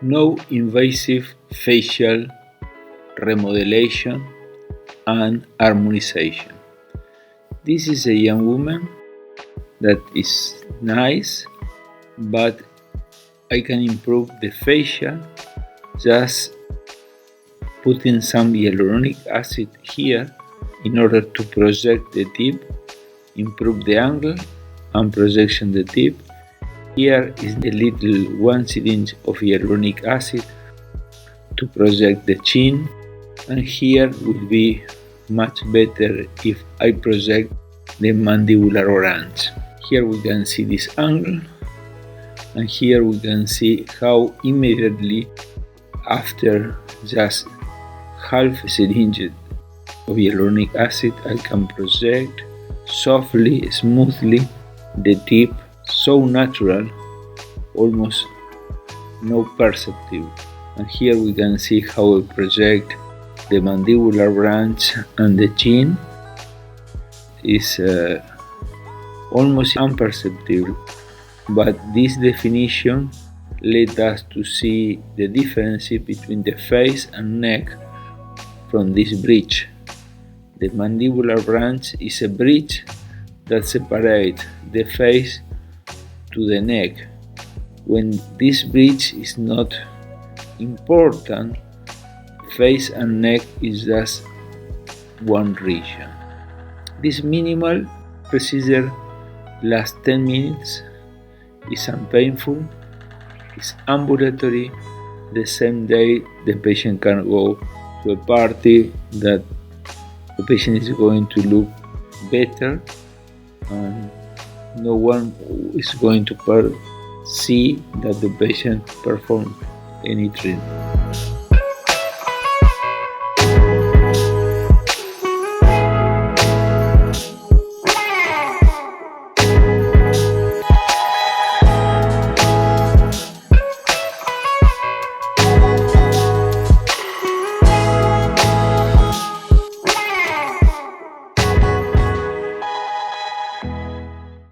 No invasive facial remodelation and harmonization. This is a young woman that is nice, but I can improve the facial just putting some hyaluronic acid here in order to project the tip, improve the angle and projection the tip. Here is a little 1 syringe of hyaluronic acid to project the chin, and here will be much better if I project the mandibular branch. Here we can see this angle, and here we can see how immediately after just half a syringe of hyaluronic acid I can project softly, smoothly the tip, so natural, almost no perceptible. And here we can see how I project the mandibular branch and the chin is almost imperceptible, but this definition led us to see the difference between the face and neck from this bridge. The mandibular branch is a bridge that separates the face to the neck. When this bridge is not important, face and neck is just one region. This minimal procedure lasts 10 minutes, is unpainful, is ambulatory. The same day the patient can go to a party that the patient is going to look better and no one is going to see that the patient performed any treatment.